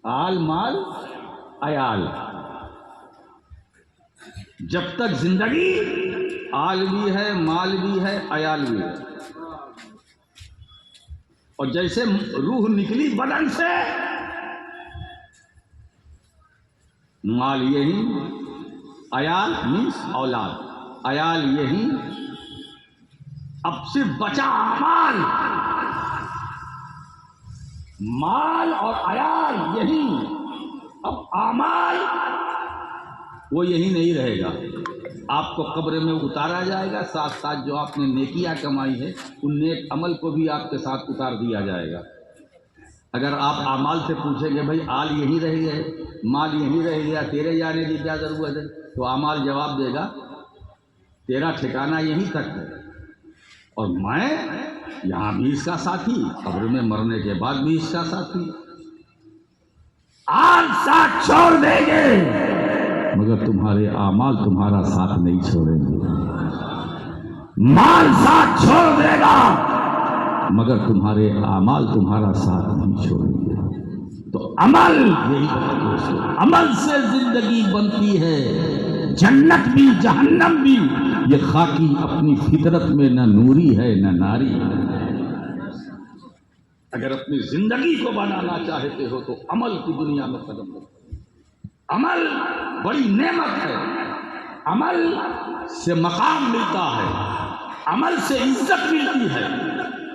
آل مال عیال. جب تک زندگی آل بھی ہے، مال بھی ہے، عیال بھی ہے. اور جیسے روح نکلی بدن سے، مال یہی، عیال مینس اولاد، عیال یہی. اب صرف بچا اعمال. مال اور عیال یہی، اب اعمال وہ یہی نہیں رہے گا. آپ کو قبر میں اتارا جائے گا، ساتھ ساتھ جو آپ نے نیکیاں کمائی ہے ان نیک عمل کو بھی آپ کے ساتھ اتار دیا جائے گا. اگر آپ اعمال سے پوچھیں گے بھائی آل یہی رہ گئے، مال یہی رہ گیا، تیرے جانے کی کیا ضرورت ہے، تو اعمال جواب دے گا تیرا ٹھکانہ یہیں تک ہے، اور میں یہاں بھی اس کا ساتھی، قبر میں مرنے کے بعد بھی اس کا ساتھی. آج ساتھ چھوڑ دیں گے مگر تمہارے اعمال تمہارا ساتھ نہیں چھوڑیں گے. مال ساتھ چھوڑ دے گا مگر تمہارے اعمال تمہارا ساتھ نہیں چھوڑیں گے. تو عمل یہی عمل سے زندگی بنتی ہے، جنت بھی جہنم بھی. یہ خاکی اپنی فطرت میں نہ نوری ہے نہ ناری ہے. اگر اپنی زندگی کو بنانا چاہتے ہو تو عمل کی دنیا میں قدم رکھو. عمل بڑی نعمت ہے. عمل سے مقام ملتا ہے، عمل سے عزت ملتی ہے،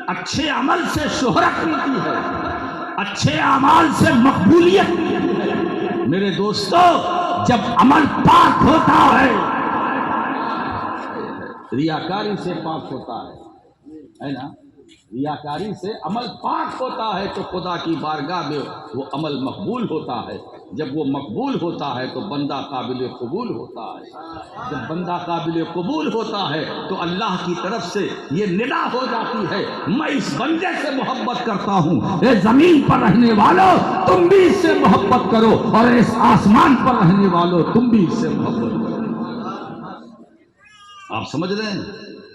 اچھے عمل سے شہرت ملتی ہے، اچھے اعمال سے مقبولیت ملتی ہے. میرے دوستو، جب عمل پاک ہوتا ہے، ریاکاری سے پاک ہوتا ہے نا، ریاکاری سے عمل پاک ہوتا ہے تو خدا کی بارگاہ میں وہ عمل مقبول ہوتا ہے. جب وہ مقبول ہوتا ہے تو بندہ قابل قبول ہوتا ہے. جب بندہ قابل قبول ہوتا ہے تو اللہ کی طرف سے یہ ندا ہو جاتی ہے، میں اس بندے سے محبت کرتا ہوں. اے زمین پر رہنے والوں تم بھی اس سے محبت کرو، اور اس آسمان پر رہنے والوں تم بھی اس سے محبت کرو. آپ سمجھ رہے ہیں؟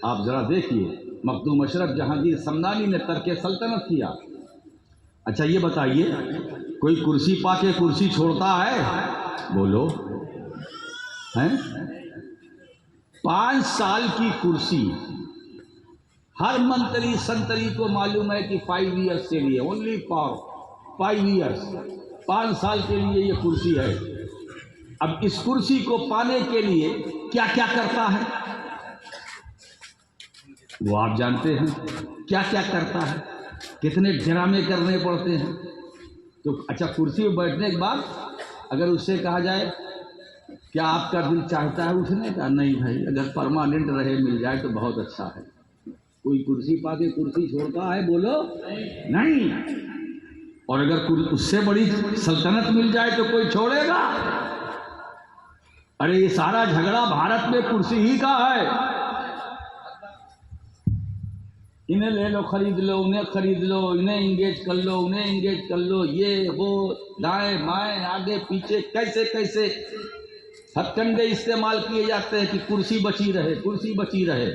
آپ ذرا دیکھیے، مخدوم اشرف جہانگیر سمنانی نے ترک سلطنت کیا. اچھا یہ بتائیے، کوئی کرسی پا کے کرسی چھوڑتا ہے؟ بولو ہیں؟ 5 سال کی کرسی، ہر منتری سنتری کو معلوم ہے کہ 5 ایئرس کے لیے، اونلی فار 5 ایئرس، 5 سال کے لیے یہ کرسی ہے. اب اس کرسی کو پانے کے لیے کیا کیا کرتا ہے وہ آپ جانتے ہیں. کیا کیا کرتا ہے، کتنے ڈرامے کرنے پڑتے ہیں. تو اچھا کرسی پہ بیٹھنے کے بعد اگر اس سے کہا جائے کیا آپ کا دل چاہتا ہے اٹھنے کا؟ نہیں بھائی، اگر پرماننٹ رہے مل جائے تو بہت اچھا ہے. کوئی کرسی پا کے کرسی چھوڑتا ہے؟ بولو نہیں. اور اگر اس سے بڑی سلطنت مل جائے تو کوئی چھوڑے گا؟ ارے یہ سارا جھگڑا بھارت میں کرسی ہی کا ہے. انہیں لے لو، خرید لو، انہیں خرید لو، انہیں انگیج کر لو، انہیں انگیج کر لو، یہ وہ دائیں بائیں آگے پیچھے کیسے کیسے ہتھ کنڈے استعمال کیے جاتے ہیں کہ کرسی بچی رہے، کرسی بچی رہے.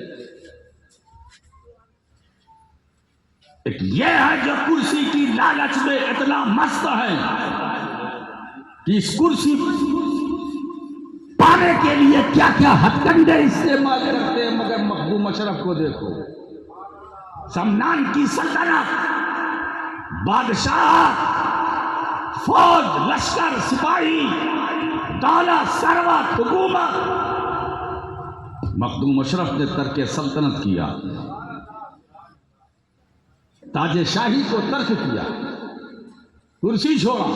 ایک یہ ہے جو کرسی کی لالچ میں اتنا مست ہے کہ اس کرسی پانے کے لیے کیا کیا ہتھ کنڈے استعمال کرتے ہیں. مگر مخدوم اشرف کو دیکھو، سمنان کی سلطنت، بادشاہ، فوج، لشکر، سپاہی، دولت، ثروت، حکومت، مخدوم اشرف نے ترک سلطنت کیا، تاج شاہی کو ترک کیا، کرسی چھوڑا.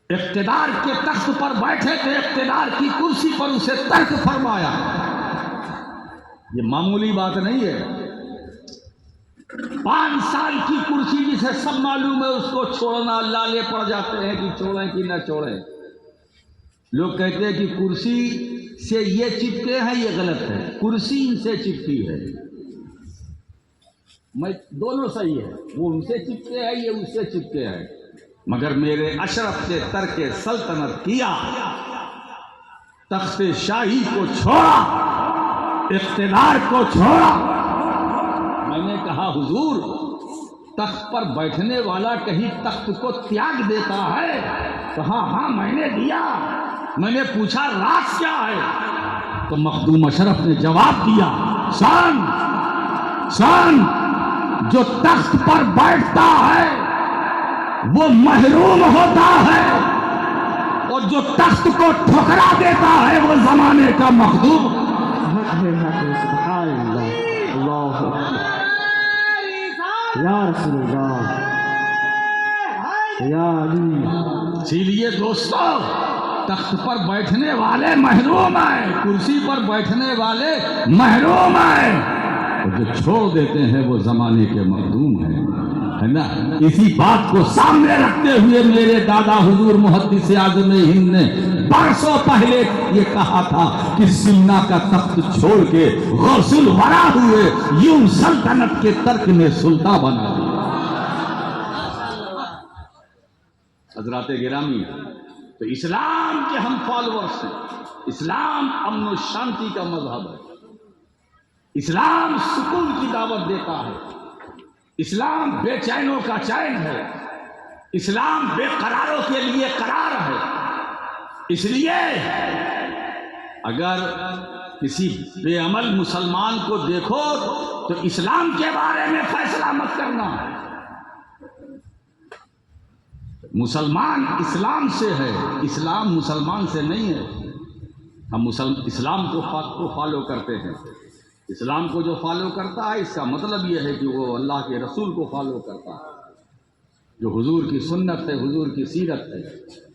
اقتدار کے تخت پر بیٹھے تھے، اقتدار کی کرسی پر اسے ترک فرمایا. یہ معمولی بات نہیں ہے. 5 سال کی کرسی جسے سب معلوم ہے اس کو چھوڑنا، لالے پڑ جاتے ہیں کہ چھوڑیں کہ نہ چھوڑیں. لوگ کہتے ہیں کہ کرسی سے یہ چپکے ہیں، یہ غلط ہے. کرسی ان سے چپکی ہے، میں دونوں صحیح ہے. وہ ان سے چپکے ہے، یہ اس سے چپکے ہے. مگر میرے اشرف نے ترک سلطنت کیا، تخت شاہی کو چھوڑا، اقتدار کو چھوڑا. میں نے کہا حضور تخت پر بیٹھنے والا کہیں تخت کو تیاگ دیتا ہے؟ کہا ہاں میں نے دیا. میں نے پوچھا راز کیا ہے؟ تو مخدوم اشرف نے جواب دیا سن جو تخت پر بیٹھتا ہے وہ محروم ہوتا ہے اور جو تخت کو ٹھکرا دیتا ہے وہ زمانے کا مخدوم. سبحان اللہ. اللہ اکبر. یا رسول اللہ یا علی. اسی لیے دوستو تخت پر بیٹھنے والے محروم ہیں، کرسی پر بیٹھنے والے محروم ہیں، اور جو چھوڑ دیتے ہیں وہ زمانے کے مخدوم ہیں، ہے نا. اسی بات کو سامنے رکھتے ہوئے میرے دادا حضور محدث اعظم ہند نے برسوں پہلے یہ کہا تھا کہ سمنا کا تخت چھوڑ کے غوث الورا ہوئے، یوں سلطنت کے ترک میں سلطان بنا دیا. حضرات گرامی، تو اسلام کے ہم فالورز ہیں. اسلام امن و شانتی کا مذہب ہے. اسلام سکون کی دعوت دیتا ہے. اسلام بے چینوں کا چین ہے. اسلام بے قراروں کے لیے قرار ہے. اس لیے اگر کسی بے عمل مسلمان کو دیکھو تو اسلام کے بارے میں فیصلہ مت کرنا. مسلمان اسلام سے ہے، اسلام مسلمان سے نہیں ہے. ہم اسلام کو فالو کرتے ہیں. اسلام کو جو فالو کرتا ہے اس کا مطلب یہ ہے کہ وہ اللہ کے رسول کو فالو کرتا ہے، جو حضور کی سنت ہے، حضور کی سیرت ہے.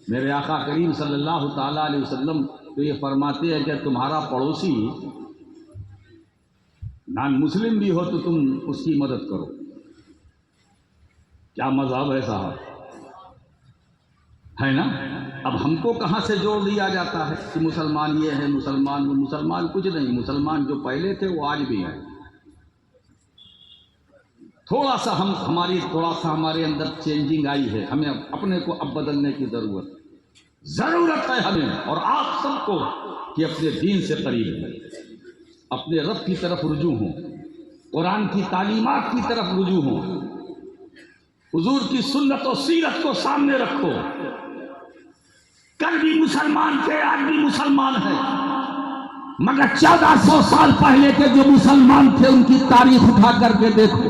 میرے آقا کریم صلی اللہ تعالیٰ علیہ وسلم تو یہ فرماتے ہیں کہ تمہارا پڑوسی نان مسلم بھی ہو تو تم اس کی مدد کرو. کیا مذہب ہے صاحب، ہے نا. اب ہم کو کہاں سے جوڑ دیا جاتا ہے کہ مسلمان یہ ہے، مسلمان وہ. مسلمان کچھ نہیں. مسلمان جو پہلے تھے وہ آج بھی ہیں. تھوڑا سا ہمارے اندر چینجنگ آئی ہے. ہمیں اپنے کو اب بدلنے کی ضرورت ہے ہمیں اور آپ سب کو کہ اپنے دین سے قریب ہیں، اپنے رب کی طرف رجوع ہوں، قرآن کی تعلیمات کی طرف رجوع ہوں، حضور کی سنت و سیرت کو سامنے رکھو. کل بھی مسلمان تھے، آج بھی مسلمان ہیں، مگر 1400 سال پہلے کے جو مسلمان تھے ان کی تاریخ اٹھا کر کے دیکھو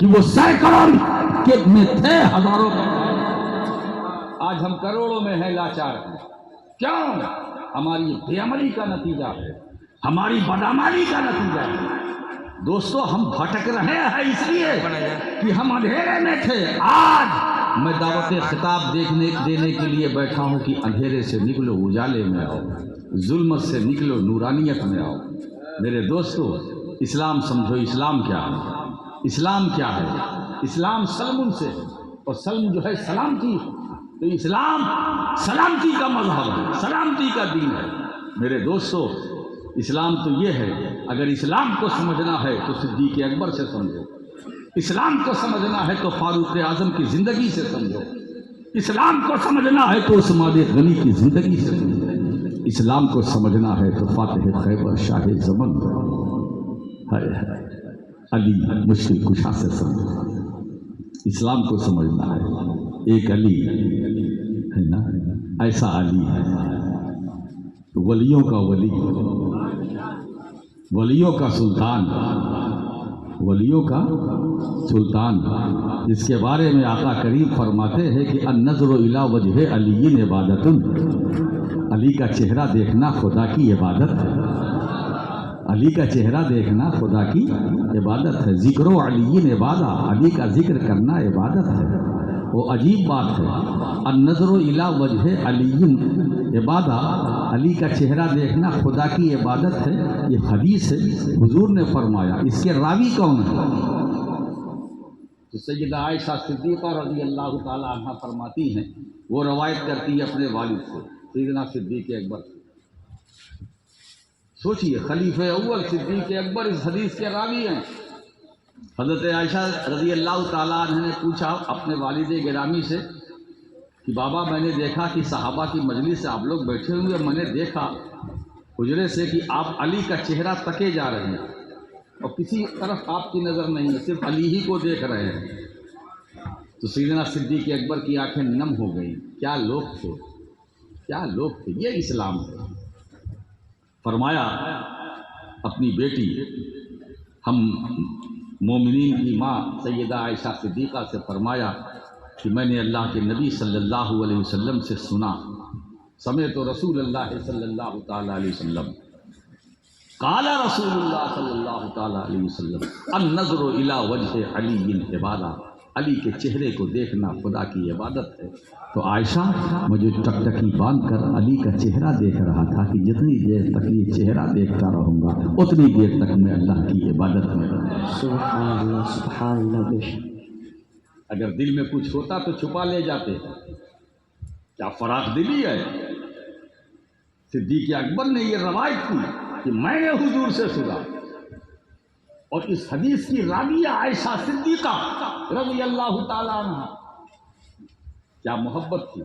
کہ وہ سینکڑوں کے میں تھے، ہزاروں میں. آج ہم کروڑوں میں ہیں، لاچار ہیں. کیوں؟ ہماری بے عملی کا نتیجہ ہے، ہماری بدعملی کا نتیجہ ہے. دوستو ہم بھٹک رہے ہیں اس لیے کہ ہم اندھیرے میں تھے. آج میں دعوت خطاب دینے کے لیے بیٹھا ہوں کہ اندھیرے سے نکلو، اجالے میں آؤ، ظلمت سے نکلو، نورانیت میں آؤ. میرے دوستو اسلام سمجھو. اسلام کیا ہے؟ اسلام کیا ہے؟ اسلام سلم سے ہے، اور سلم جو ہے سلامتی. تو اسلام سلامتی کا مذہب ہے، سلامتی کا دین ہے. میرے دوستو اسلام تو یہ ہے. اگر اسلام کو سمجھنا ہے تو صدیق اکبر سے سمجھو. اسلام کو سمجھنا ہے تو فاروق اعظم کی زندگی سے سمجھو. اسلام کو سمجھنا ہے تو عثمان غنی کی زندگی سے سمجھو. اسلام کو سمجھنا ہے تو فاتح خیبر شاہ زمن علی مشکل کشا سے سمجھو. اسلام کو سمجھنا ہے. ایک علی ہے نا، ایسا علی ہے ولیوں کا ولی، ولیوں کا سلطان، ولیوں کا سلطان، جس کے بارے میں آقا کریم فرماتے ہیں کہ النظر الی وجہ علی عبادت. علی کا چہرہ دیکھنا خدا کی عبادت ہے. علی کا چہرہ دیکھنا خدا کی عبادت ہے. ذکر و علی عبادت، علی کا ذکر کرنا عبادت ہے. وہ عجیب بات ہے. النظر الی وجہ علی عبادت، علی کا چہرہ دیکھنا خدا کی عبادت ہے. یہ حدیث ہے، حضور نے فرمایا. اس کے راوی کون ہے؟ تو سیدہ عائشہ صدیقہ رضی اللہ تعالی عنہ فرماتی ہیں، وہ روایت کرتی ہے اپنے والد سے، سیدنا صدیق اکبر. سوچئے خلیفہ اول صدیق اکبر اس حدیث کے راوی ہیں. حضرت عائشہ رضی اللہ تعالیٰ عنہ نے پوچھا اپنے والد گرامی سے کہ بابا میں نے دیکھا کہ صحابہ کی مجلس سے آپ لوگ بیٹھے ہوئے، میں نے دیکھا حجرے سے کہ آپ علی کا چہرہ تکے جا رہے ہیں اور کسی طرف آپ کی نظر نہیں ہے، صرف علی ہی کو دیکھ رہے ہیں. تو سیدنا صدیق اکبر کی آنکھیں نم ہو گئیں. کیا لوگ تھے، کیا لوگ تھے، یہ اسلام ہے. فرمایا اپنی بیٹی ہم مومنین کی ماں سیدہ عائشہ صدیقہ سے فرمایا کہ میں نے اللہ کے نبی صلی اللہ علیہ وسلم سے سنا، سمعت رسول اللہ صلی اللہ تعالی علیہ وسلم قال رسول اللہ صلی اللہ تعالی علیہ وسلم النظر الی وجہ علی عبادہ، علی کے چہرے کو دیکھنا خدا کی عبادت ہے. تو عائشہ مجھے ٹکٹکی باندھ کر علی کا چہرہ دیکھ رہا تھا کہ جتنی دیر تک یہ چہرہ دیکھتا رہوں گا اتنی دیر تک میں اللہ کی عبادت میں رہوں گا. سبحان اللہ سبحان اللہ. بے شک اگر دل میں کچھ ہوتا تو چھپا لے جاتے. کیا فراخ دلی ہے. صدیق اکبر نے یہ روایت کی کہ میں نے حضور سے سنا، اور اس حدیث کی راویہ عائشہ صدیقہ رضی اللہ تعالیٰ عنہ. کیا محبت تھی،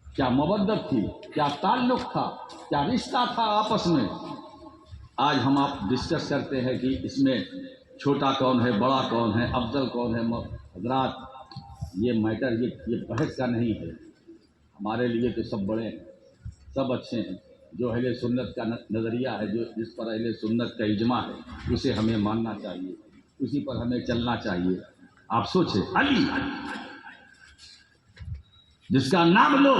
کیا مودت تھی، کیا تعلق تھا، کیا رشتہ تھا آپس میں. آج ہم آپ ڈسکس کرتے ہیں کہ اس میں چھوٹا کون ہے، بڑا کون ہے، افضل کون ہے. حضرات یہ میٹر یہ بحث کا نہیں ہے. ہمارے لیے تو سب بڑے ہیں، سب اچھے ہیں. جو اہل سنت کا نظریہ ہے، جو جس پر اہل سنت کا اجماع ہے، اسے ہمیں ماننا چاہیے، اسی پر ہمیں چلنا چاہیے. آپ سوچیں علی جس کا نام لو،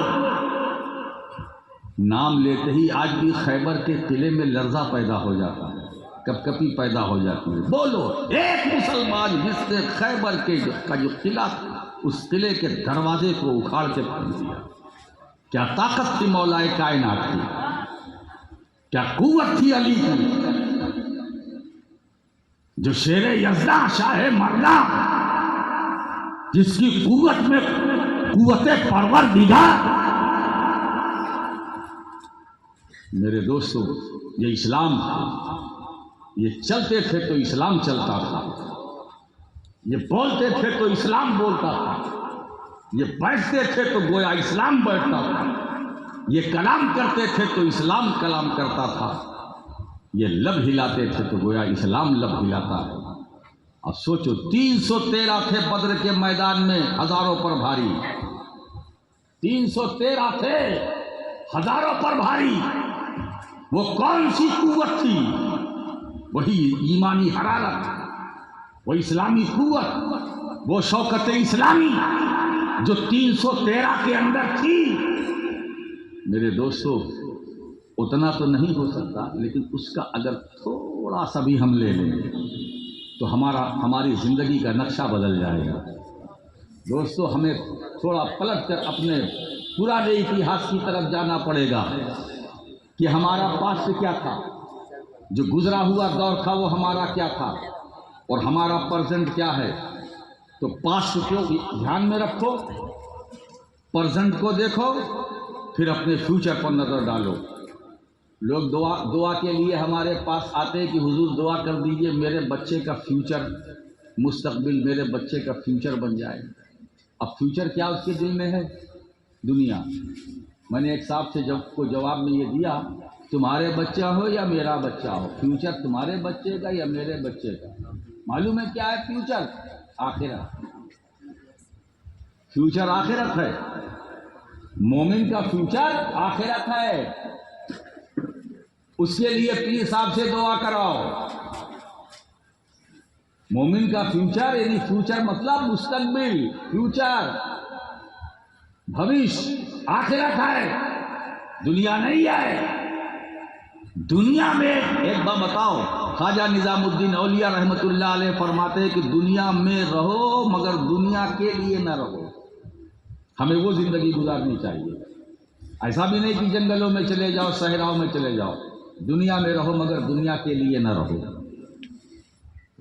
نام لیتے ہی آج بھی خیبر کے قلعے میں لرزہ پیدا ہو جاتا ہے، کپ کپی پیدا ہو جاتی ہے. بولو ایک مسلمان جس نے خیبر کا جو قلعہ اس قلعے کے دروازے کو اکھاڑ کے پھینک دیا. کیا طاقت تھی مولا کائنات کی، کیا قوت تھی علی کی. جو شیر یزداں شاہ مرداں جس کی قوت میں قوت پروردگار. میرے دوستو یہ اسلام تھا. یہ چلتے تھے تو اسلام چلتا تھا، یہ بولتے تھے تو اسلام بولتا تھا، یہ بیٹھتے تھے تو گویا اسلام بیٹھتا تھا، یہ کلام کرتے تھے تو اسلام کلام کرتا تھا، یہ لب ہلاتے تھے تو گویا اسلام لب ہلاتا ہے. اب سوچو 313 تھے بدر کے میدان میں، ہزاروں پر بھاری. 313 تھے ہزاروں پر بھاری. وہ کون سی قوت تھی؟ وہی ایمانی حرارت، وہ اسلامی قوت، وہ شوکت اسلامی جو 313 کے اندر تھی. میرے دوستو اتنا تو نہیں ہو سکتا، لیکن اس کا اگر تھوڑا سا بھی ہم لے لیں تو ہماری زندگی کا نقشہ بدل جائے گا. دوستو ہمیں تھوڑا پلٹ کر اپنے پرانے اتہاس کی طرف جانا پڑے گا کہ ہمارا پاسٹ کیا تھا، جو گزرا ہوا دور تھا وہ ہمارا کیا تھا، اور ہمارا پرزنٹ کیا ہے. تو پاسٹ کو دھیان میں رکھو، پرزنٹ کو دیکھو، پھر اپنے فیوچر پر نظر ڈالو. لوگ دعا کے لیے ہمارے پاس آتے ہیں کہ حضور دعا کر دیجئے میرے بچے کا فیوچر، مستقبل میرے بچے کا فیوچر بن جائے. اب فیوچر کیا اس کے دل میں ہے؟ دنیا. میں نے ایک صاحب سے جواب میں یہ دیا، تمہارے بچہ ہو یا میرا بچہ ہو، فیوچر تمہارے بچے کا یا میرے بچے کا. معلوم ہے کیا ہے فیوچر؟ آخرت. فیوچر آخرت ہے. مومن کا فیوچر آخرت ہے. اس کے لیے پیر صاحب سے دعا کراؤ. مومن کا فیوچر یعنی فیوچر مطلب مستقبل، فیوچر بھوش آخرت ہے، دنیا نہیں ہے. دنیا میں ایک بات بتاؤ، خواجہ نظام الدین اولیاء رحمۃ اللہ علیہ فرماتے ہیں کہ دنیا میں رہو مگر دنیا کے لیے نہ رہو. ہمیں وہ زندگی گزارنی چاہیے. ایسا بھی نہیں کہ جنگلوں میں چلے جاؤ، صحراؤں میں چلے جاؤ. دنیا میں رہو مگر دنیا کے لیے نہ رہو.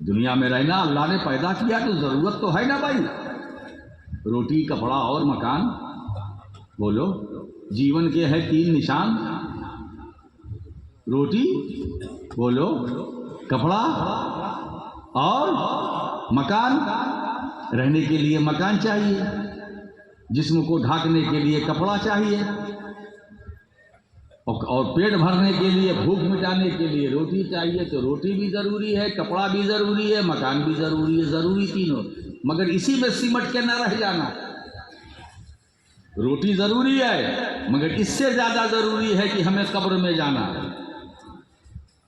دنیا میں رہنا اللہ نے پیدا کیا تو ضرورت تو ہے نا بھائی. روٹی، کپڑا اور مکان. بولو جیون کے ہے 3 نشان، روٹی، بولو کپڑا اور مکان. رہنے کے لیے مکان چاہیے، جسم کو ڈھانکنے کے لیے کپڑا چاہیے، اور پیٹ بھرنے کے لیے، بھوک مٹانے کے لیے روٹی چاہیے. تو روٹی بھی ضروری ہے، کپڑا بھی ضروری ہے، مکان بھی ضروری ہے. ضروری تینوں. مگر اسی میں سمٹ کے نہ رہ جانا. روٹی ضروری ہے مگر اس سے زیادہ ضروری ہے کہ ہمیں قبر میں جانا ہے.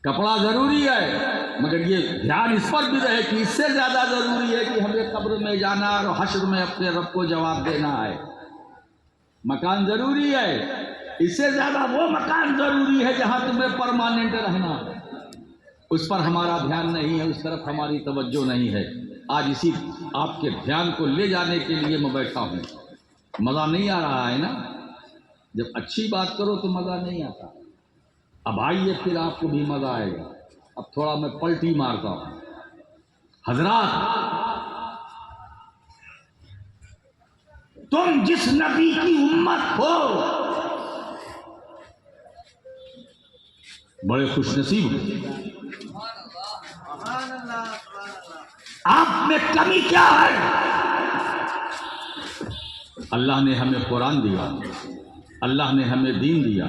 کپڑا ضروری ہے مگر یہ دھیان اس پر بھی رہے کہ اس سے زیادہ ضروری ہے کہ ہمیں قبر میں جانا اور حشر میں اپنے رب کو جواب دینا ہے. مکان ضروری ہے، اس سے زیادہ وہ مکان ضروری ہے جہاں تمہیں پرماننٹ رہنا ہے. اس پر ہمارا دھیان نہیں ہے، اس طرف ہماری توجہ نہیں ہے. آج اسی آپ کے دھیان کو لے جانے کے لیے میں بیٹھا ہوں. مزہ نہیں آ رہا ہے نا؟ جب اچھی بات کرو تو مزہ نہیں آتا. اب آئیے پھر آپ کو بھی مزہ آئے گا. اب تھوڑا میں پلٹی مارتا ہوں. حضرات، تم جس نبی کی امت ہو بڑے خوش نصیب ہو. آپ میں کمی کیا ہے؟ اللہ نے ہمیں قرآن دیا، اللہ نے ہمیں دین دیا،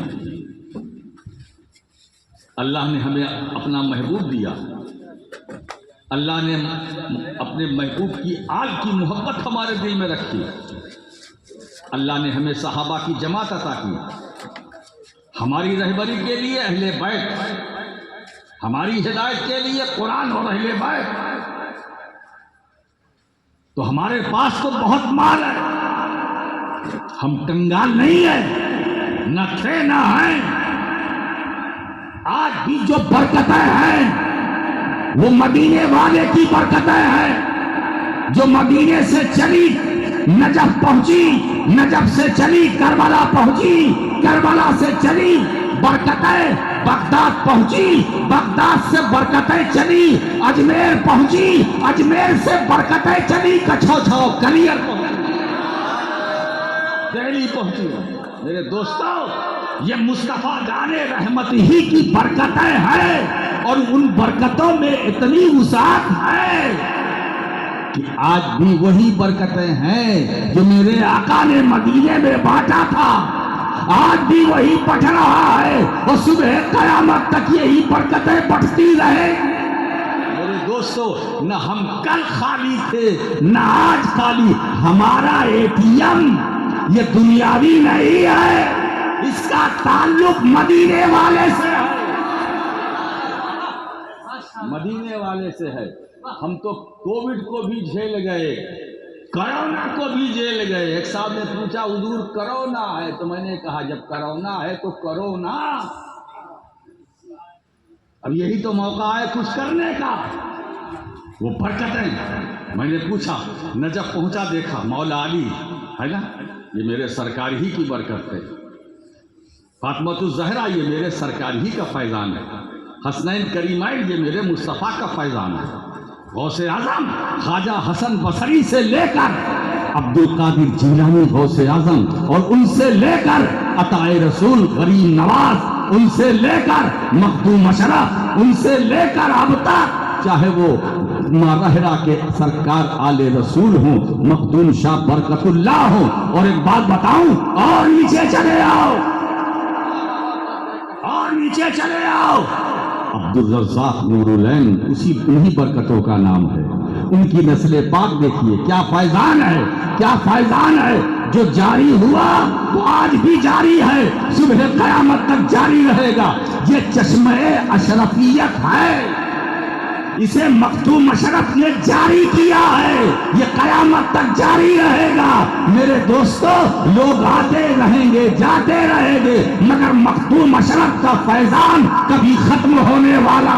اللہ نے ہمیں اپنا محبوب دیا، اللہ نے اپنے محبوب کی آل کی محبت ہمارے دل میں رکھی، اللہ نے ہمیں صحابہ کی جماعت عطا کی. ہماری رہبری کے لیے اہل بیت، ہماری ہدایت کے لیے قرآن اور اہل بیت. تو ہمارے پاس تو بہت مال ہے، ہم کنگال نہیں ہیں، نہ تھے نہ ہیں. آج بھی جو برکتیں ہیں وہ مدینے والے کی برکتیں ہیں، جو مدینے سے چلی نجف پہنچی، نجف سے چلی کربلا پہنچی، کربلا سے چلی برکتیں بغداد پہنچی، بغداد سے برکتیں چلی اجمیر پہنچی، اجمیر سے برکتیں چلی کچھو چھو کلیئر پہنچی، دہلی پہنچی. میرے دوستو، یہ مصطفیٰ جان رحمت ہی کی برکتیں ہیں، اور ان برکتوں میں اتنی وسعت ہے کہ آج بھی وہی برکتیں ہیں جو میرے آقا نے مدینے میں بانٹا تھا. آج بھی وہی بٹ رہا ہے اور صبح قیامت تک یہی برکتیں بٹتی رہے. میرے دوستو، نہ ہم کل خالی تھے نہ آج خالی. ہمارا ATM یہ دنیاوی نہیں ہے، اس کا تعلق مدینے والے سے ہے، مدینے والے سے ہے. ہم تو کووڈ کو بھی جھیل گئے، کرونا کو بھی جھیل گئے. ایک صاحب نے پوچھا حضور کرونا ہے، تو میں نے کہا جب کرونا ہے تو کرو نا، اب یہی تو موقع ہے کچھ کرنے کا. وہ برکتیں میں نے پوچھا، نجف پہنچا، دیکھا مولا علی ہے نا، یہ میرے سرکار ہی کی برکت ہے. فاطمۃ الزہرا یہ میرے سرکار ہی کا فیضان ہے. حسنین کریمین یہ میرے مصطفیٰ کا فیضان ہے. غوث اعظم خواجہ حسن بصری سے لے کر عبد القادر جیلانی غوث اعظم، اور ان سے لے کر عطا رسول غریب نواز، ان سے لے کر مخدوم اشرف، ان سے لے کر اب تک، چاہے وہ ماہرہ کے سرکار آل رسول ہوں، مخدوم شاہ برکت اللہ ہوں. اور ایک بات بتاؤں، اور نیچے چلے آؤ، اور نیچے چلے آؤ، عبد الرزاق نور العین انہی برکتوں کا نام ہے. ان کی نسل پاک دیکھیے، کیا فیضان ہے، کیا فیضان ہے جو جاری ہوا وہ آج بھی جاری ہے، صبح قیامت تک جاری رہے گا. یہ چشمہ اشرفیت ہے، اسے مخدوم اشرف نے جاری کیا ہے، یہ قیامت تک جاری رہے گا. میرے دوستو، لوگ آتے رہیں گے جاتے رہیں گے مگر مخدوم اشرف کا فیضان کبھی ختم ہونے والا.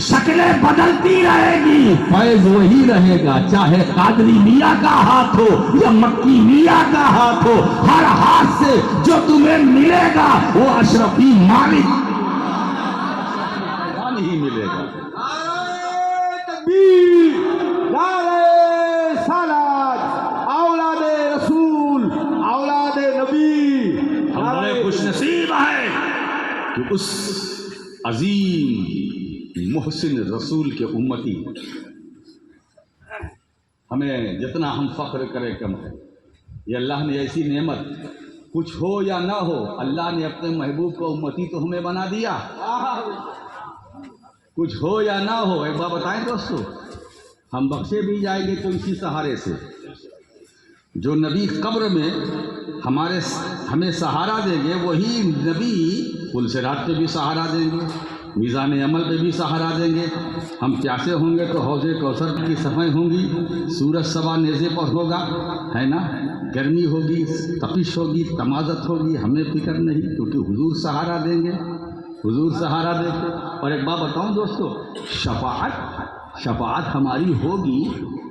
شکلیں بدلتی رہے گی، فیض وہی رہے گا، چاہے قادری میاں کا ہاتھ ہو یا مکی میاں کا ہاتھ ہو. ہر ہاتھ سے جو تمہیں ملے گا وہ اشرفی مالک ہی ملے گا. نعرہ تکبیر، نعرہ صلوات، اولاد رسول، اولاد نبی. ہم بڑے خوش نصیب ہیں کہ اس عظیم محسن رسول کے امتی، ہمیں جتنا ہم فخر کریں کم ہے. یہ اللہ نے ایسی نعمت، کچھ ہو یا نہ ہو، اللہ نے اپنے محبوب کو امتی تو ہمیں بنا دیا. کچھ ہو یا نہ ہو، ایک بار بتائیں دوستو، ہم بخشے بھی جائیں گے تو اسی سہارے سے. جو نبی قبر میں ہمیں سہارا دیں گے وہی نبی پل صراط پہ بھی سہارا دیں گے, میزان عمل پہ بھی سہارا دیں گے. ہم پیاسے ہوں گے تو حوض کوثر کی صفائیں ہوں گی, سورج سوا نیزے پر ہوگا, ہے نا, گرمی ہوگی, تپش ہوگی, تمازت ہوگی, ہمیں فکر نہیں, کیونکہ حضور سہارا دیں گے, حضور سہارا دیتے. اور ایک بات بتاؤں دوستو, شفاعت ہماری ہوگی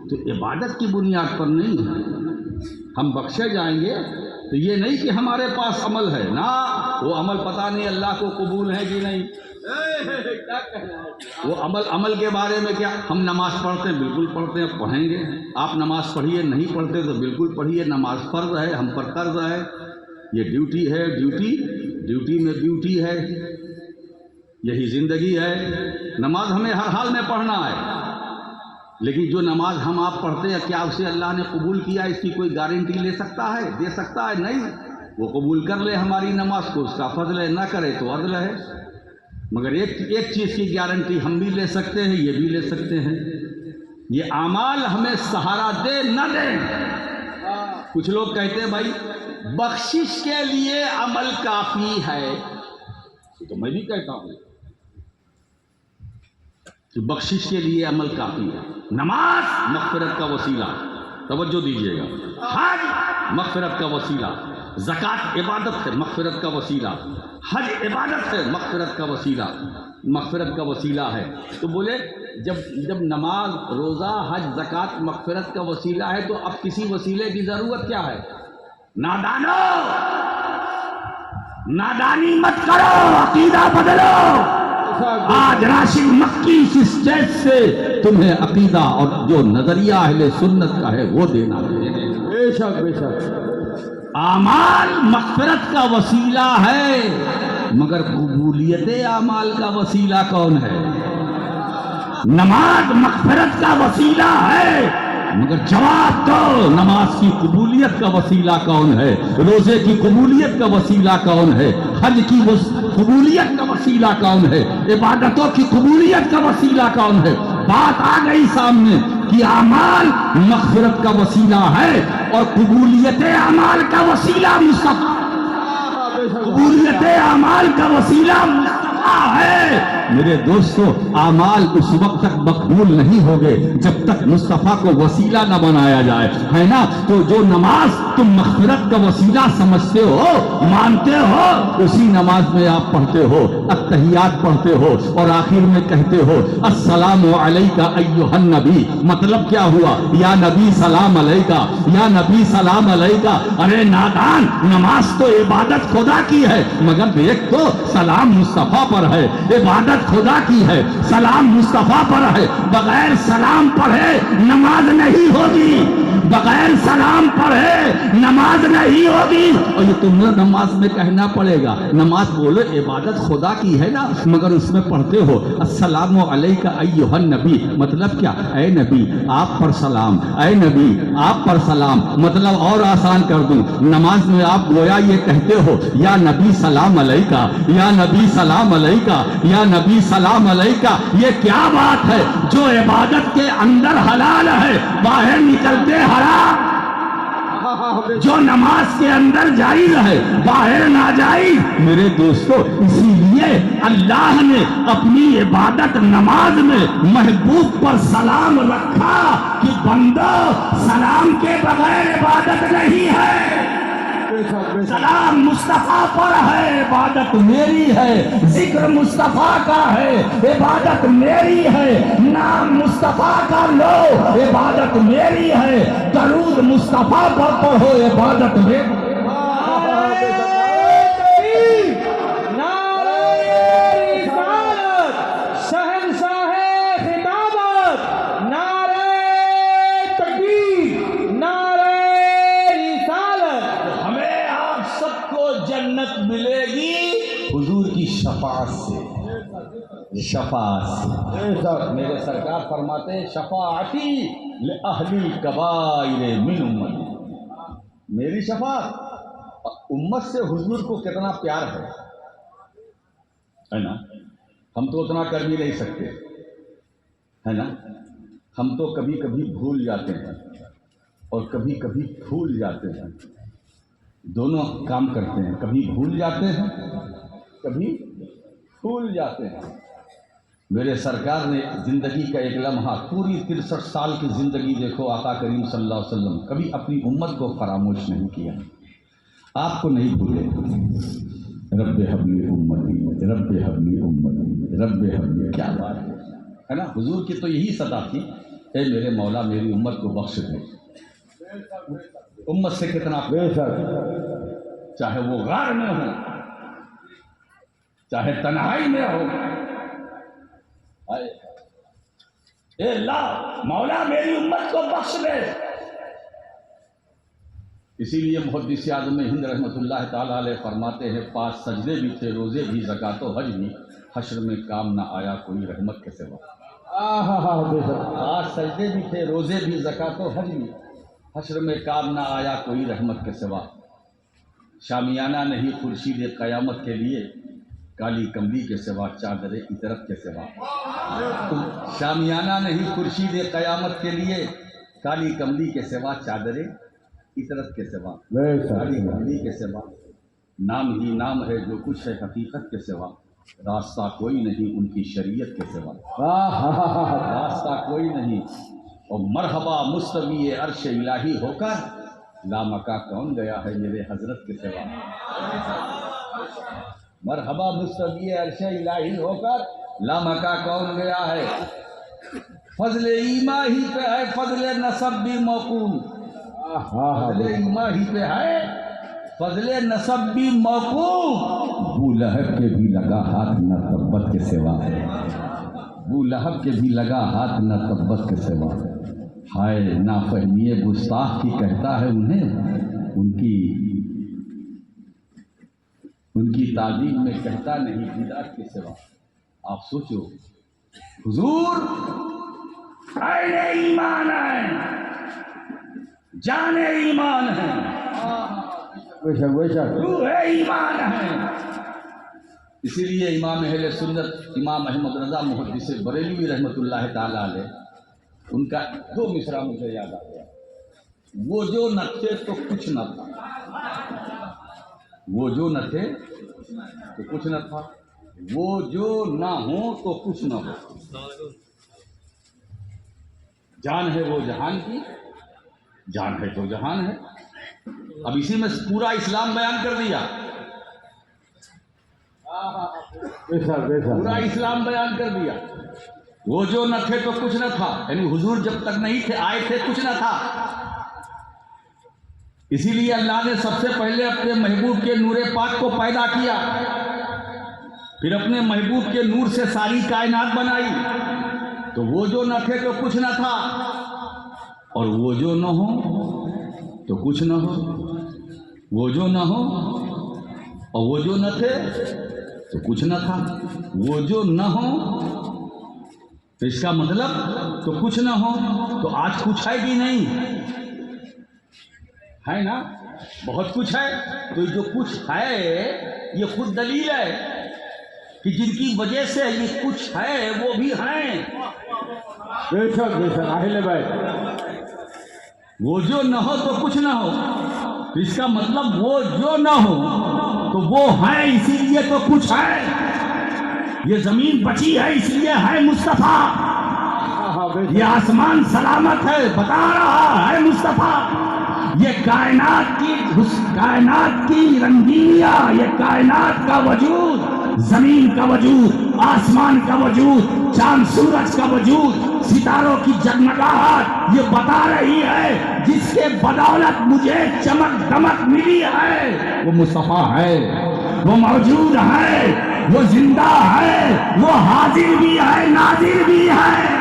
تو عبادت کی بنیاد پر نہیں ہے. ہم بخشے جائیں گے تو یہ نہیں کہ ہمارے پاس عمل ہے نا, وہ عمل پتہ نہیں اللہ کو قبول ہے کہ نہیں. وہ عمل کے بارے میں کیا, ہم نماز پڑھتے ہیں, بالکل پڑھتے ہیں, پڑھیں گے. آپ نماز پڑھیے, نہیں پڑھتے تو بالکل پڑھیے, نماز فرض ہے, ہم پر قرض ہے, یہ ڈیوٹی ہے, ڈیوٹی میں ڈیوٹی ہے, یہی زندگی ہے. نماز ہمیں ہر حال میں پڑھنا ہے, لیکن جو نماز ہم آپ پڑھتے ہیں کیا اسے اللہ نے قبول کیا, اس کی کوئی گارنٹی لے سکتا ہے, دے سکتا ہے؟ نہیں. وہ قبول کر لے ہماری نماز کو, اس کا فضل ہے, نہ کرے تو عدل ہے. مگر ایک چیز کی گارنٹی ہم بھی لے سکتے ہیں, یہ بھی لے سکتے ہیں, یہ اعمال ہمیں سہارا دے نہ دے. کچھ لوگ کہتے ہیں بھائی بخشش کے لیے عمل کافی ہے, تو میں بھی کہتا ہوں کہ بخشش کے لیے عمل کافی ہے. نماز مغفرت کا وسیلہ, توجہ دیجیے گا, حج مغفرت کا وسیلہ, زکوٰۃ عبادت ہے, مغفرت کا وسیلہ, حج عبادت ہے, مغفرت کا وسیلہ, مغفرت کا وسیلہ ہے. تو بولے جب نماز, روزہ, حج, زکوٰۃ مغفرت کا وسیلہ ہے تو اب کسی وسیلے کی ضرورت کیا ہے؟ نادانو, نادانی مت کرو, عقیدہ بدلو. آج راشد مکی اس اسٹیج سے تمہیں عقیدہ اور جو نظریہ اہل سنت کا ہے وہ دینا ہے. بے شک بے شک. اعمال مغفرت کا وسیلہ ہے, مگر قبولیت اعمال کا وسیلہ کون ہے؟ نماز مغفرت کا وسیلہ ہے, مگر جواب دو, نماز کی قبولیت کا وسیلہ کون ہے؟ روزے کی قبولیت کا وسیلہ کون ہے؟ حج کی قبولیت کا وسیلہ کون ہے؟ عبادتوں کی قبولیت کا وسیلہ کون ہے؟ بات آ گئی سامنے کہ اعمال مغفرت کا وسیلہ ہے اور قبولیت اعمال کا وسیلہ مصطفیٰ, قبولیت اعمال کا وسیلہ مصطفیٰ ہے. میرے دوستو, اعمال اس وقت تک مقبول نہیں ہوگے جب تک مصطفیٰ کو وسیلہ نہ بنایا جائے, ہے نا. تو جو نماز تم مغفرت کا وسیلہ سمجھتے ہو, مانتے ہو, اسی نماز میں آپ پڑھتے ہو, التحیات پڑھتے ہو اور آخر میں کہتے ہو السلام علیکہ ایھا النبی. مطلب کیا ہوا؟ یا نبی سلام علیکہ, یا نبی سلام علیکہ. ارے نادان, نماز تو عبادت خدا کی ہے, مگر دیکھ تو سلام مصطفیٰ پر ہے. عبادت خدا کی ہے, سلام مصطفیٰ پر ہے. بغیر سلام پڑھے نماز نہیں ہوگی, بغیر سلام پڑھے نماز نہیں ہوگی. اور یہ تمہیں نماز میں کہنا پڑے گا, نماز بولو عبادت خدا کی ہے نا, مگر اس میں پڑھتے ہو السلام علیکہ ایھا النبی. مطلب کیا؟ اے نبی آپ پر سلام, اے نبی آپ پر سلام. مطلب اور آسان کر دوں, نماز میں آپ گویا یہ کہتے ہو یا نبی سلام علیکہ, یا نبی سلام علیکہ, یا نبی سلام علیکہ. یہ کیا بات ہے؟ جو عبادت کے اندر حلال ہے باہر نکلتے حرام, جو نماز کے اندر جائز ہے باہر ناجائز. میرے دوستو, اسی لیے اللہ نے اپنی عبادت نماز میں محبوب پر سلام رکھا کہ بندو سلام کے بغیر عبادت نہیں ہے. سلام مصطفیٰ پر ہے, عبادت میری ہے. ذکر مصطفیٰ کا ہے, عبادت میری ہے. نام مصطفیٰ کا لو, عبادت میری ہے. درود مصطفیٰ پر پڑھو, عبادت میری. ملے گی حضور کی شفاعت سے, شفاعت سے. میرے سرکار فرماتے ہیں شفاعتی لأہل الکبائر من امتی. میری شفاعت امت سے حضور کو کتنا پیار ہے نا. ہم تو اتنا کر بھی نہیں سکتے, ہے نا. ہم تو کبھی کبھی بھول جاتے ہیں اور کبھی کبھی بھول جاتے ہیں، دونوں کام کرتے ہیں، کبھی بھول جاتے ہیں کبھی بھول جاتے ہیں۔ میرے سرکار نے زندگی کا ایک لمحہ، پوری 63 سال کی زندگی دیکھو، آقا کریم صلی اللہ علیہ وسلم کبھی اپنی امت کو فراموش نہیں کیا، آپ کو نہیں بھولے۔ رب حبلی امتی، رب حبلی امتی، رب حبلی، کیا بات ہے نا، حضور کی تو یہی صدا تھی، اے میرے مولا میری امت کو بخش دے۔ امت سے کتنا بے شک، چاہے وہ غار میں ہو، چاہے تنہائی میں ہو، اے اللہ مولا میری امت کو بخش دے۔ اسی لیے محدث اعظم ہند رحمۃ اللہ تعالیٰ علیہ فرماتے ہیں، 5 سجدے بھی تھے، روزے بھی، زکوٰۃ و حج بھی، حشر میں کام نہ آیا کوئی رحمت کے سوا۔ بے شک، 5 سجدے بھی تھے، روزے بھی، زکوٰۃ و حج بھی، حشر میں کام نہ آیا کوئی رحمت کے سوا۔ شامیانہ نہیں خورشید قیامت کے لیے، کالی کملی کے سوا، چادر اطرت کے سوا۔ شامیانہ نہیں خورشید قیامت کے لیے، کالی کملی کے سوا، چادر اطرت کے سوا، بے شک، کالی کملی کے سوا۔ نام ہی نام ہے جو کچھ ہے حقیقت کے سوا، راستہ کوئی نہیں ان کی شریعت کے سوا، راستہ کوئی نہیں۔ اور مرحبا مستوی عرش الہی ہو کر، لامکہ کون گیا ہے میرے حضرت کے سوا۔ مرحبا مستوی عرش الہی ہو کر، لامکہ کون گیا ہے۔ فضل ایما ہی پہ ہے فضل نسب بھی موقوف، فضل ایما ہی پہ ہے فضل نسب بھی موقوف۔ ابو لہب کے بھی لگا ہاتھ نہ تبت کے سوا، ابو لہب کے بھی لگا ہاتھ نہ تبت کے سوا۔ ہائے نافہمی گستاخ کی کہتا ہے انہیں، ان کی تعلیم میں کہتا نہیں بدعت کے سوا۔ آپ سوچو، حضور عین ایمان ہے، جان ایمان ہے، بے شک، بے شک، روح ایمان ہے۔ اسی لیے امام اہل سنت امام احمد رضا محدث بریلوی رحمۃ اللہ تعالیٰ علیہ، ان کا 2 مصرع مجھے یاد آ گیا، وہ جو نہ تھے تو کچھ نہ تھا، وہ جو نہ تھے تو کچھ نہ تھا، وہ جو نہ ہو تو کچھ نہ ہو۔ جان ہے وہ جہان کی، جان ہے تو جہان ہے۔ اب اسی میں پورا اسلام بیان کر دیا، بے شک، بے شک، پورا اسلام بیان کر دیا۔ وہ جو نہ تھے تو کچھ نہ تھا، یعنی حضور جب تک نہیں تھے، آئے تھے، کچھ نہ تھا۔ اسی لیے اللہ نے سب سے پہلے اپنے محبوب کے نور پاک کو پیدا کیا، پھر اپنے محبوب کے نور سے ساری کائنات بنائی۔ تو وہ جو نہ تھے تو کچھ نہ تھا، اور وہ جو نہ ہو تو کچھ نہ ہو، وہ جو نہ ہو اور وہ جو نہ تھے تو کچھ نہ تھا، وہ جو نہ ہو تو اس کا مطلب تو کچھ نہ ہو، تو آج کچھ ہے بھی نہیں ہے نا، بہت کچھ ہے۔ تو جو کچھ ہے یہ خود دلیل ہے کہ جن کی وجہ سے یہ کچھ ہے وہ بھی ہیں۔ بے شک، بے شک، اہل بیت، وہ جو نہ ہو تو کچھ نہ ہو، تو اس کا مطلب وہ جو نہ ہو تو وہ ہیں، اسی لیے تو کچھ ہے۔ یہ زمین بچی ہے اس لیے ہے مصطفیٰ، یہ آسمان سلامت ہے بتا رہا ہے مصطفیٰ، یہ کائنات کی رنگینیاں، یہ کائنات کا وجود، زمین کا وجود، آسمان کا وجود، چاند سورج کا وجود، ستاروں کی جگمگاہٹ، یہ بتا رہی ہے جس کے بدولت مجھے چمک دمک ملی ہے وہ مصطفیٰ ہے، وہ موجود ہے، وہ زندہ ہے، وہ حاضر بھی ہے، ناظر بھی ہے۔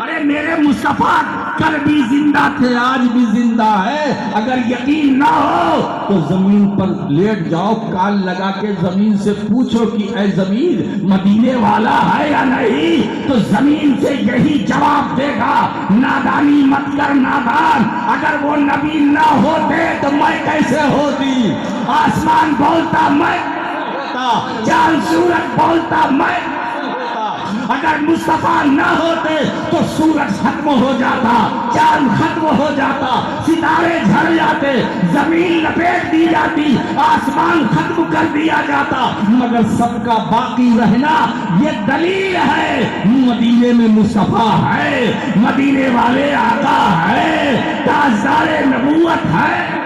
ارے میرے مصطفیٰ کل بھی زندہ تھے، آج بھی زندہ ہے۔ اگر یقین نہ ہو تو زمین پر لیٹ جاؤ، کان لگا کے زمین سے پوچھو کہ اے زمین مدینے والا ہے یا نہیں، تو زمین سے یہی جواب دے گا۔ نادانی مت کر نادان، اگر وہ نبی نہ ہوتے تو میں کیسے ہوتی؟ آسمان بولتا میں ہوتا، چاند سورج بولتا میں ہوتا، اگر مصطفیٰ نہ ہوتے تو سورج ختم ہو جاتا، چاند ختم ہو جاتا، ستارے جھڑ جاتے، زمین لپیٹ دی جاتی، آسمان ختم کر دیا جاتا، مگر سب کا باقی رہنا یہ دلیل ہے مدینے میں مصطفیٰ ہے، مدینے والے آقا ہے، تاجدار نبوت ہے۔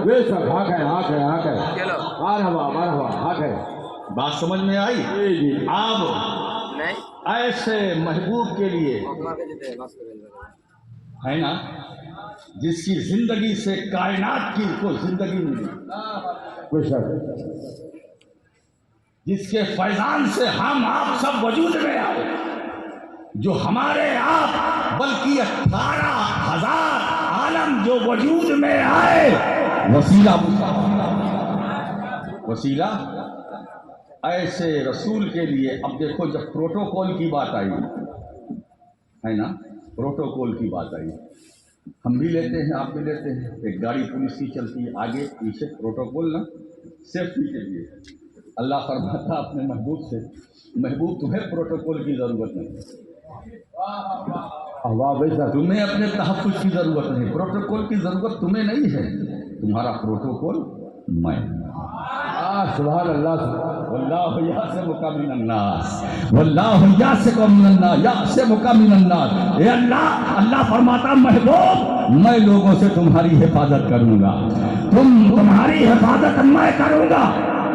بے شک حق ہے، حق ہے، حق ہے، مرحبا مرحبا، حق ہے۔ بات سمجھ میں آئی؟ جی اب ایسے محبوب کے لیے ہے نا جس کی زندگی سے کائنات کی کو زندگی ملی، بے شک، جس کے فیضان سے ہم آپ سب وجود میں آئے، جو ہمارے آپ بلکہ 18,000 عالم جو وجود میں آئے، وسیلہ ایسے رسول کے لیے۔ اب دیکھو جب پروٹوکول کی بات آئی ہے نا، پروٹوکول کی بات آئی، ہم بھی لیتے ہیں، آپ بھی لیتے ہیں، ایک گاڑی پولیس کی چلتی ہے آگے پیچھے، پروٹوکول نا سیفٹی کے لیے۔ اللہ فرماتا اپنے محبوب سے، محبوب تمہیں پروٹوکول کی ضرورت نہیں، واہ بے شک، تمہیں اپنے تحفظ کی ضرورت نہیں، پروٹوکول کی ضرورت تمہیں نہیں ہے، تمہارا پروٹوکول میں۔ سبحان اللہ، سبحان واللہ یعصمک من الناس، واللہ یعصمک من الناس، یعصمک من الناس۔ اے اللہ، اللہ فرماتا محبوب میں لوگوں سے تمہاری حفاظت کروں گا، تمہاری حفاظت میں کروں گا،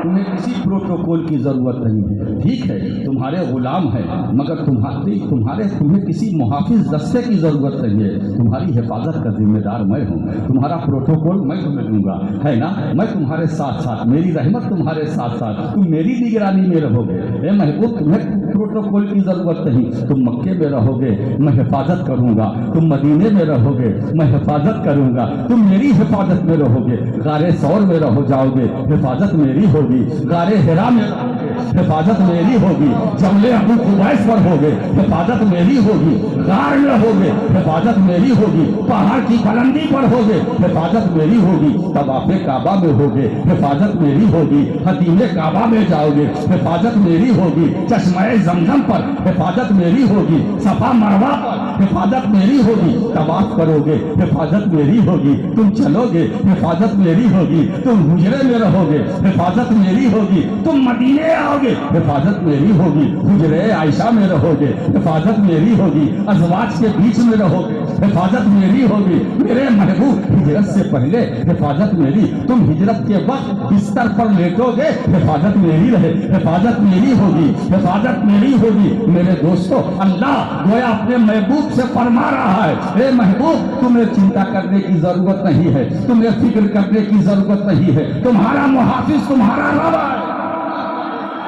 تمہیں کسی پروٹوکول کی ضرورت نہیں ہے، ٹھیک ہے تمہارے غلام ہیں مگر تمہیں کسی محافظ دستے کی ضرورت نہیں ہے، تمہاری حفاظت کا ذمہ دار میں ہوں، تمہارا پروٹوکول میں تمہیں دوں گا، ہے نا، میں تمہارے ساتھ ساتھ، میری رحمت تمہارے ساتھ ساتھ، تم میری نگرانی میں رہو گے۔ اے محبوب تمہیں پروٹوکول کی ضرورت نہیں، تم مکے میں رہو گے میں حفاظت کروں گا، تم مدینے میں رہو گے میں حفاظت کروں گا، تم میری حفاظت میں رہو گے، غار ثور میں رہو جاؤ گے حفاظت میری ہوگی، غار حرا میں رہو گے حفاظت میری ہوگی، جبل ابو قبیس پر ہوگے حفاظت میری ہوگی، غار میں ہوگے حفاظت میری ہوگی، پہاڑ کی بلندی پر ہوگے حفاظت میری ہوگی، طواف کعبہ میں ہوگے حفاظت میری ہوگی، حدیم کعبہ میں جاؤ گے حفاظت میری ہوگی، چشمہ زمزم پر حفاظت میری ہوگی، صفا مروہ پر حفاظت میری ہوگی، طواف کرو گے حفاظت میری ہوگی، تم چلو گے حفاظت میری ہوگی، تم حجرے میں رہو گے حفاظت میری ہوگی، تم مدینے آؤ گے حفاظت میری ہوگی، حجرے عائشہ میں رہو گے حفاظت میری ہوگی، ازواج کے بیچ میں رہو گے حفاظت میری ہوگی، میرے محبوب ہجرت سے پہلے حفاظت میری، تم ہجرت کے وقت بستر پر لیٹو گے حفاظت میری رہے، حفاظت میری ہوگی، حفاظت میری ہوگی۔ میرے دوستو اللہ گویا اپنے محبوب سے فرما رہا ہے، اے محبوب تمہیں چنتا کرنے کی ضرورت نہیں ہے، تمہیں فکر کرنے کی ضرورت نہیں ہے، تمہارا محافظ تمہارا رب ہے،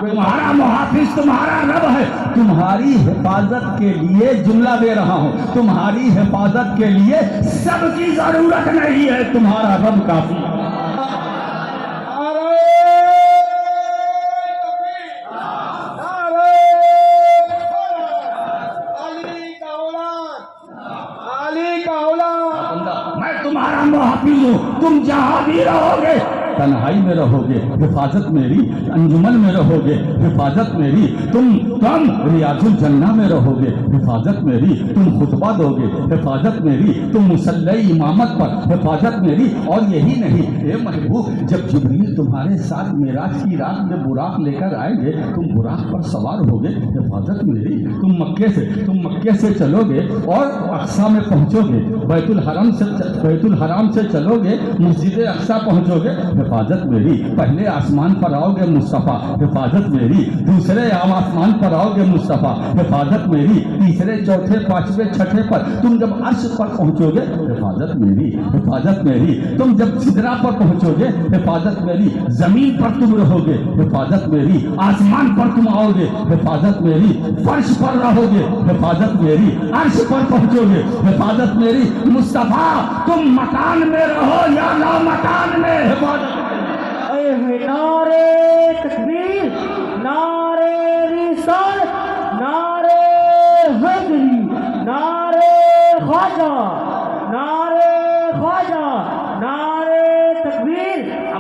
تمہارا محافظ تمہارا رب ہے، تمہاری حفاظت کے لیے جملہ دے رہا ہوں، تمہاری حفاظت کے لیے سب کی ضرورت نہیں ہے، تمہارا رب کافی ہے۔ میں تمہارا محافظ ہوں، تم جہاں بھی رہو گے تنہائی میں رہو گے حفاظت میری، انجمن میں رہو گے حفاظت میری، تم ریاض الجنہ میں رہو گے حفاظت میری، تم خطبہ دو گے حفاظت میری، تم مصلی امامت پر حفاظت میری۔ اور یہی نہیں اے محبوب، جب جبریل تمہارے ساتھ معراج کی رات میں براق لے کر آئیں گے تم براق پر سوار ہوگے حفاظت میری، تم مکے سے چلو گے اور اقصی میں پہنچو گے، بیت الحرام سے چلو گے مسجد اقصی پہنچو گے حفاظت میری، پہلے آسمان پر آؤ گے مصطفیٰ حفاظت میری، دوسرے آسمان پر آؤ گے مصطفیٰ حفاظت میری، تیسرے چوتھے پانچویں چھٹے پر تم جب عرش پر پہنچو گے حفاظت میری، حفاظت میری، تم جب سدرا پر پہنچو گے حفاظت میری، زمین پر تم رہو گے حفاظت میری، آسمان پر تم آؤ گے حفاظت میری، فرش پر رہو گے حفاظت میری، عرش پر پہنچو گے حفاظت میری، مصطفیٰ تم مکان میں رہو یا لا مکان میں حفاظت۔ نعرے تکبیر، نعرے رسالت، نعرے حیدری، نعرے خواجہ، نعرے خواجہ، نعرے تکبیر۔